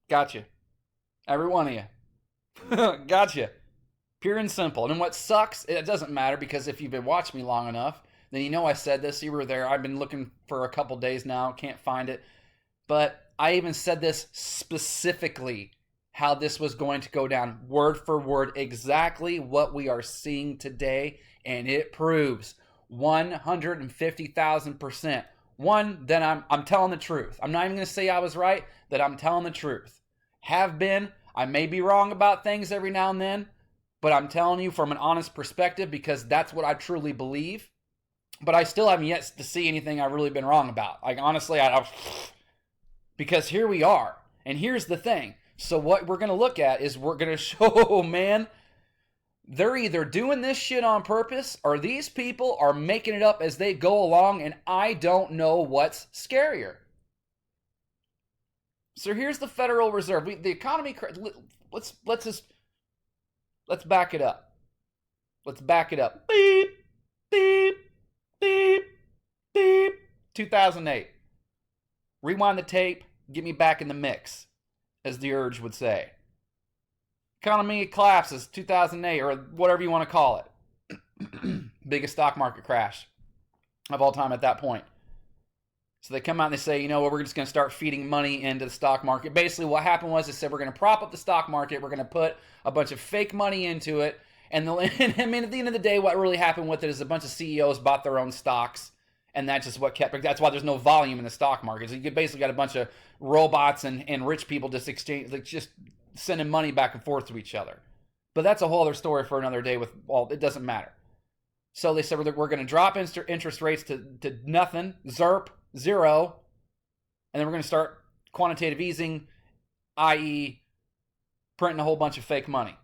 Gotcha. Every one of you. Gotcha. Pure and simple. And what sucks, it doesn't matter because if you've been watching me long enough, then you know I said this. You were there. I've been looking for a couple days now. Can't find it. But I even said this specifically how this was going to go down, word for word, exactly what we are seeing today. And it proves 150,000%. One, that I'm telling the truth. I'm not even going to say I was right, that I'm telling the truth. Have been. I may be wrong about things every now and then, but I'm telling you from an honest perspective because that's what I truly believe. But I still haven't yet to see anything I've really been wrong about. Like, honestly, because here we are. And here's the thing. So what we're going to look at is we're going to show, man, they're either doing this shit on purpose or these people are making it up as they go along, and I don't know what's scarier. So here's the Federal Reserve. The economy, let's back it up. Let's back it up. Beep, beep, beep, beep. 2008. Rewind the tape, get me back in the mix, as the Urge would say. Economy collapses, 2008, or whatever you want to call it. Biggest stock market crash of all time at that point. So they come out and they say, you know what, we're just going to start feeding money into the stock market. Basically what happened was they said we're going to prop up the stock market, we're going to put a bunch of fake money into it, and I mean, at the end of the day, what really happened with it is a bunch of CEOs bought their own stocks, and that's just what kept, that's why there's no volume in the stock market. So you basically got a bunch of robots and rich people just just sending money back and forth to each other. But that's a whole other story for another day with, well, it doesn't matter. So they said we're going to drop interest rates to nothing, ZERP, zero, and then we're going to start quantitative easing, i.e. printing a whole bunch of fake money.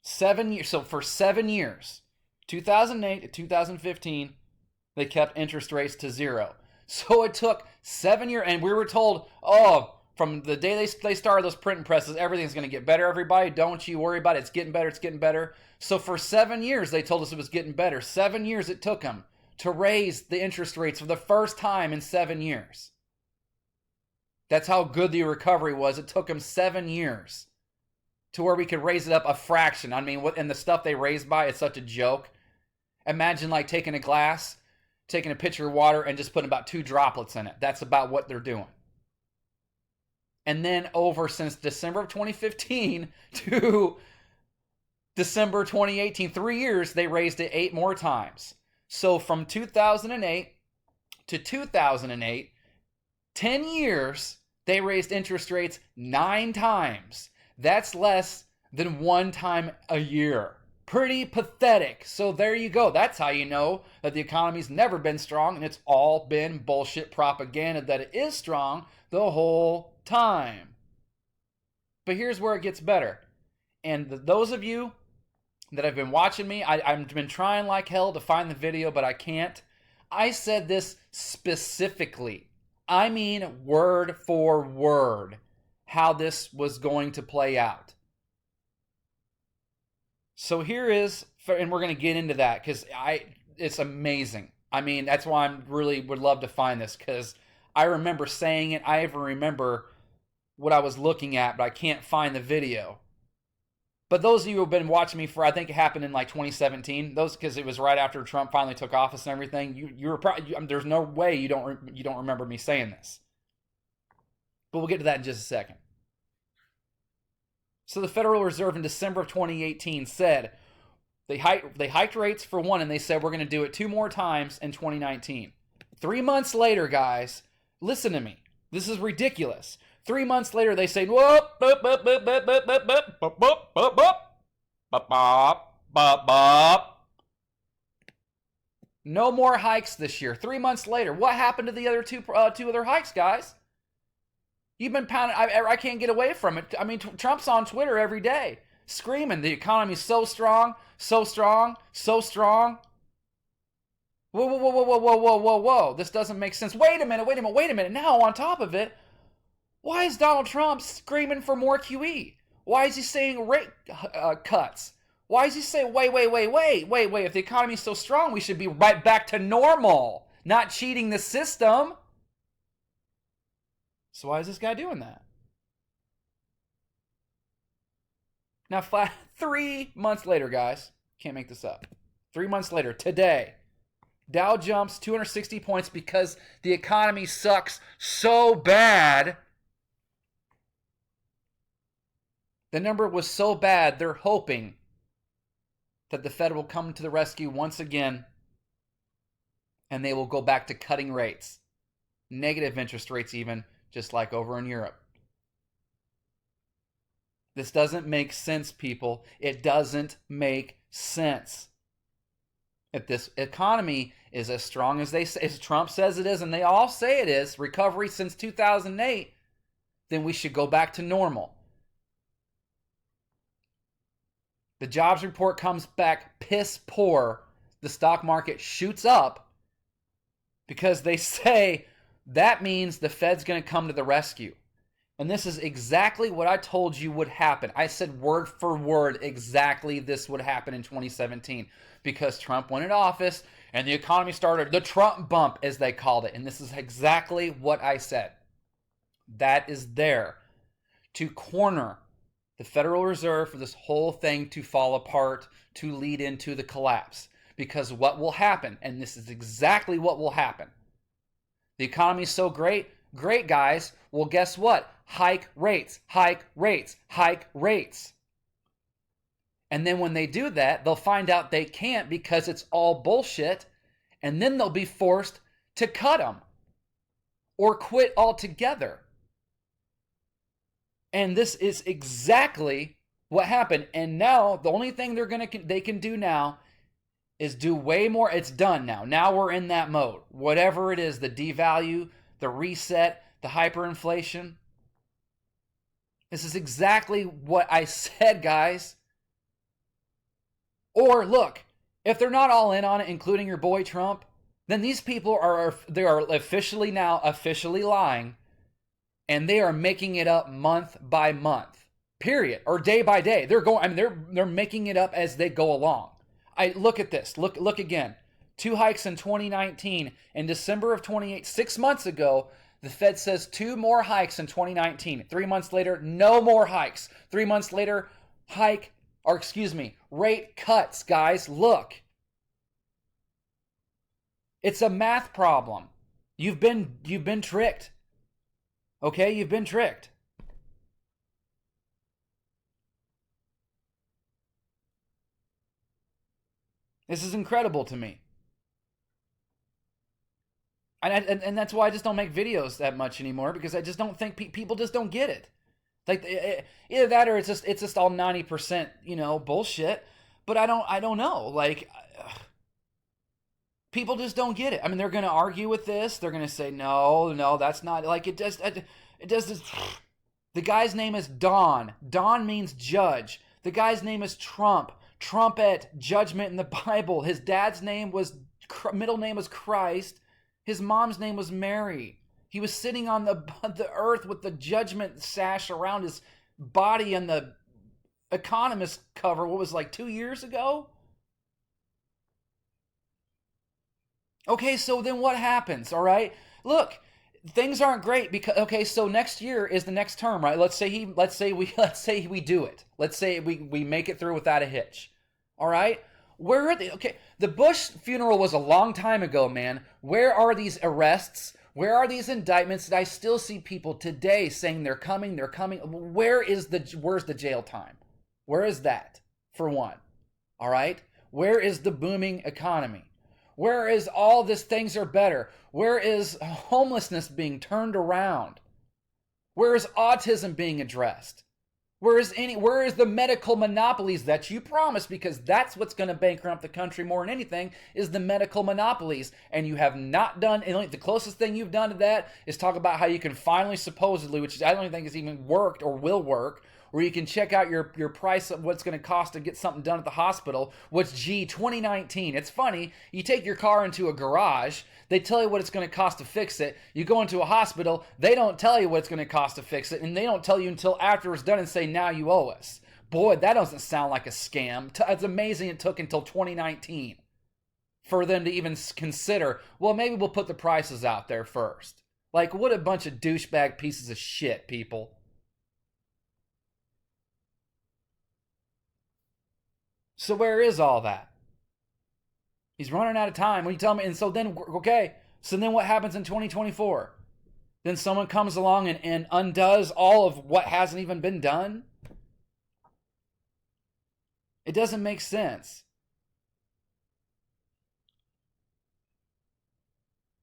7 years. So for 7 years, 2008 to 2015, they kept interest rates to zero. So it took 7 years, and we were told, oh, from the day they started those printing presses, everything's going to get better, everybody. Don't you worry about it. It's getting better. It's getting better. So for 7 years, they told us it was getting better. 7 years it took them to raise the interest rates for the first time in 7 years. That's how good the recovery was. It took them 7 years to where we could raise it up a fraction. I mean, and the stuff they raised by, it's such a joke. Imagine like taking a glass, taking a pitcher of water, and just putting about 2 droplets in it. That's about what they're doing. And then over since December of 2015 to December 2018, 3 years, they raised it 8 more times. So from 2008 to 2008, 10 years, they raised interest rates 9 times. That's less than 1 time a year. Pretty pathetic. So there you go. That's how you know that the economy's never been strong, and it's all been bullshit propaganda that it is strong the whole time. But here's where it gets better. And those of you that have been watching me, I've been trying like hell to find the video, but I can't. I said this specifically. I mean word for word how this was going to play out. So here is, and we're going to get into that because it's amazing. I mean, that's why I really would love to find this because I remember saying it. I even remember what I was looking at, but I can't find the video. But those of you who have been watching me for, I think it happened in like 2017. Those because it was right after Trump finally took office and everything. You were probably there's no way you don't remember me saying this. But we'll get to that in just a second. So the Federal Reserve in December of 2018 said they hiked rates for one, and they said we're going to do it 2 more times in 2019. 3 months later, guys, listen to me. This is ridiculous. 3 months later, they say, whoop, boop, boop, boop, boop, boop, boop, boop, boop, boop, boop, boop, bop, bop, bop, bop. No more hikes this year. 3 months later, what happened to the other two other hikes, guys? You've been pounding. I can't get away from it. I mean, Trump's on Twitter every day screaming the economy's so strong, so strong, so strong. Whoa, whoa, whoa, whoa, whoa, whoa, whoa, whoa. This doesn't make sense. Wait a minute. Now, on top of it, why is Donald Trump screaming for more QE? Why is he saying rate cuts? Why is he saying, wait, if the economy's so strong, we should be right back to normal, not cheating the system? So why is this guy doing that? Now, 3 months later, guys, can't make this up. 3 months later, today, Dow jumps 260 points because the economy sucks so bad. The number was so bad, they're hoping that the Fed will come to the rescue once again and they will go back to cutting rates. Negative interest rates even, just like over in Europe. This doesn't make sense, people. It doesn't make sense. If this economy is as strong as Trump says it is, and they all say it is, recovery since 2008, then we should go back to normal. The jobs report comes back piss poor. The stock market shoots up because they say that means the Fed's going to come to the rescue. And this is exactly what I told you would happen. I said word for word exactly this would happen in 2017 because Trump went into office and the economy started the Trump bump, as they called it. And this is exactly what I said. That is there to corner the Federal Reserve for this whole thing to fall apart, to lead into the collapse. Because what will happen, and this is exactly what will happen, the economy is so great, guys, well, guess what? Hike rates, hike rates, hike rates. And then when they do that, they'll find out they can't because it's all bullshit, and then they'll be forced to cut them or quit altogether. And this is exactly what happened. And now the only thing they can do now is do way more. It's done now. Now we're in that mode. Whatever it is, the devalue, the reset, the hyperinflation. This is exactly what I said, guys. Or look, if they're not all in on it, including your boy Trump, then these people are officially lying, and they are making it up month by month, period, or day by day. They're making it up as they go along. I look at this. Look again. 2 hikes in 2019. In December of 2018, 6 months ago, the Fed says 2 more hikes in 2019. 3 months later, no more hikes. 3 months later, rate cuts, guys. Look. It's a math problem. You've been tricked. Okay, you've been tricked. This is incredible to me. And that's why I just don't make videos that much anymore, because I just don't think people just don't get it. Like either that or it's just all 90%, bullshit. But I don't know. Like people just don't get it. I mean, they're going to argue with this. They're going to say no, that's not like it does. It does this. The guy's name is Don. Don means judge. The guy's name is Trump. Trumpet, judgment in the Bible. His dad's middle name was Christ. His mom's name was Mary. He was sitting on the earth with the judgment sash around his body on the Economist cover. What was like 2 years ago? Okay, so then what happens? All right, look, things aren't great because so next year is the next term, right? Let's say we do it. Let's say we make it through without a hitch. All right, where are they? Okay, the Bush funeral was a long time ago, man. Where are these arrests? Where are these indictments that I still see people today saying they're coming? Where's the jail time? Where is that, for one? All right, where is the booming economy? Where is all this things are better? Where is homelessness being turned around? Where is autism being addressed? Where is the medical monopolies that you promised? Because that's what's going to bankrupt the country more than anything is the medical monopolies. And you have not done, and the closest thing you've done to that is talk about how you can finally supposedly, which I don't even think has even worked or will work, where you can check out your price of what's going to cost to get something done at the hospital, which, 2019. It's funny, you take your car into a garage, they tell you what it's going to cost to fix it. You go into a hospital, they don't tell you what it's going to cost to fix it, and they don't tell you until after it's done and say, now you owe us. Boy, that doesn't sound like a scam. It's amazing it took until 2019 for them to even consider, well, maybe we'll put the prices out there first. Like, what a bunch of douchebag pieces of shit, people. So where is all that? He's running out of time. When you tell me, and so then, okay, so then what happens in 2024? Then someone comes along and undoes all of what hasn't even been done? It doesn't make sense.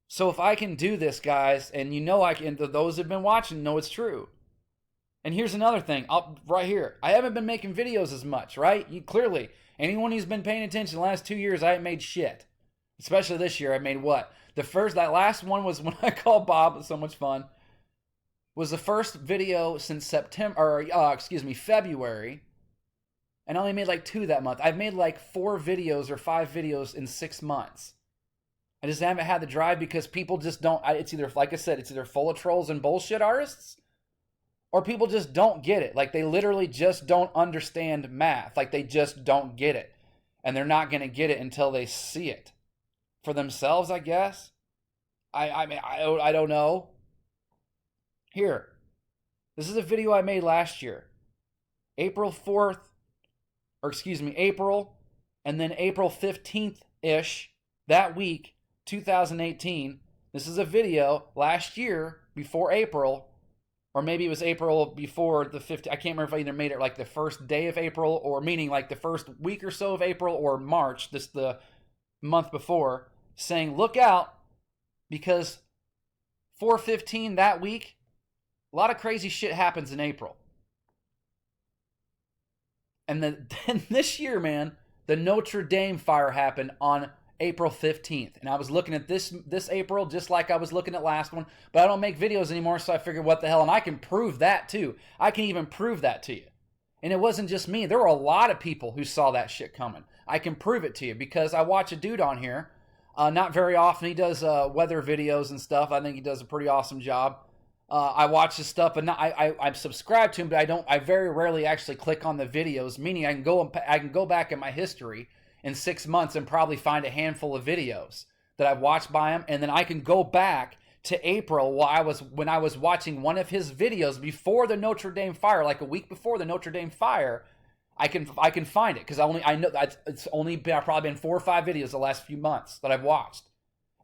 So if I can do this, guys, and you know I can, those who've been watching know it's true. And here's another thing, right here. I haven't been making videos as much, right? You clearly, anyone who's been paying attention the last 2 years, I haven't made shit. Especially this year, I made what? That last one was when I called Bob. It was so much fun. Was the first video since February. And I only made like 2 that month. I've made like 4 videos or 5 videos in 6 months. I just haven't had the drive because people just don't. It's either, like I said, it's either full of trolls and bullshit artists, or people just don't get it. Like they literally just don't understand math. Like they just don't get it. And they're not going to get it until they see it for themselves, I guess. I don't know. Here. This is a video I made last year. April, and then April 15th-ish, that week, 2018. This is a video last year before April, or maybe it was April before the 15th. I can't remember if I either made it like the first day of April, or meaning like the first week or so of April, or March, the month before, saying, look out, because 4/15 that week, a lot of crazy shit happens in April. And then this year, man, the Notre Dame fire happened on April 15th. And I was looking at this April just like I was looking at last one. But I don't make videos anymore, so I figured, what the hell? And I can prove that, too. I can even prove that to you. And it wasn't just me. There were a lot of people who saw that shit coming. I can prove it to you because I watch a dude on here. Not very often. He does weather videos and stuff. I think he does a pretty awesome job. I watch his stuff, and I'm subscribed to him, but I very rarely actually click on the videos. Meaning, I can go back in my history in 6 months and probably find a handful of videos that I've watched by him, and then I can go back to April when I was watching one of his videos before the Notre Dame fire, like a week before the Notre Dame fire. I can find it because I know it's only probably been 4 or 5 videos the last few months that I've watched,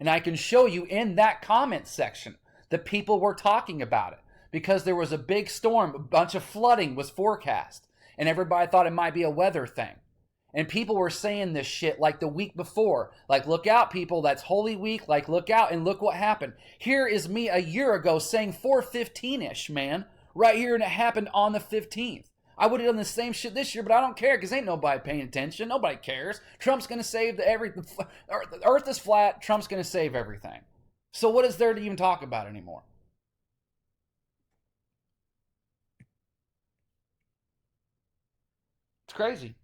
and I can show you in that comment section. The people were talking about it because there was a big storm, a bunch of flooding was forecast, and everybody thought it might be a weather thing. And people were saying this shit like the week before, like, look out, people, that's Holy Week, like, look out, and look what happened. Here is me a year ago saying 4/15-ish, man, right here, and it happened on the 15th. I would have done the same shit this year, but I don't care because ain't nobody paying attention. Nobody cares. Trump's going to save the Earth is flat. Trump's going to save everything. So what is there to even talk about anymore? It's crazy.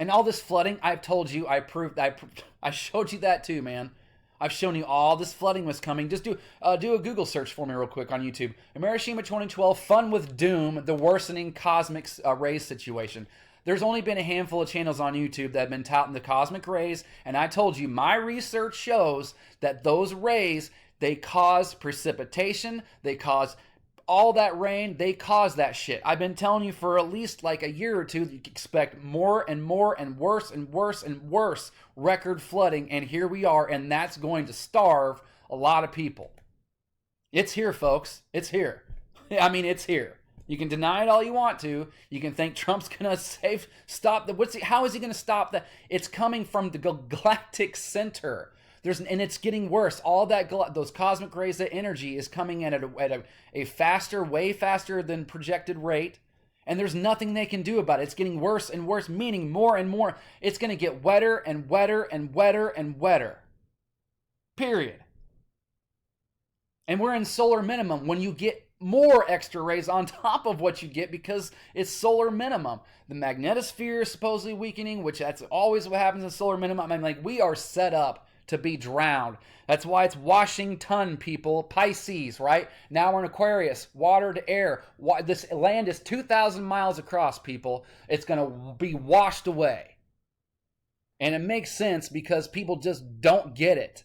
And all this flooding, I've told you, I showed you that too, man. I've shown you all this flooding was coming. Just do a Google search for me real quick on YouTube. Hiroshima 2012, Fun with Doom, the worsening cosmic rays situation. There's only been a handful of channels on YouTube that have been touting the cosmic rays, and I told you my research shows that those rays, they cause precipitation, they cause all that rain, they cause that shit. I've been telling you for at least like a year or two that you can expect more and more and worse and worse and worse record flooding, and here we are, and that's going to starve a lot of people. It's here, folks. It's here. I mean, it's here. You can deny it all you want to. You can think Trump's gonna stop the. How is he gonna stop that? It's coming from the galactic center. And it's getting worse. All that those cosmic rays, that energy is coming in at a faster, way faster than projected rate. And there's nothing they can do about it. It's getting worse and worse, meaning more and more. It's going to get wetter and wetter and wetter and wetter. Period. And we're in solar minimum when you get more extra rays on top of what you get because it's solar minimum. The magnetosphere is supposedly weakening, which that's always what happens in solar minimum. I mean, like, we are set up to be drowned. That's why it's Washington, people. Pisces, right? Now we're in Aquarius. Water to air. This land is 2,000 miles across, people. It's going to be washed away. And it makes sense because people just don't get it.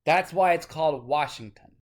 That's why it's called Washington.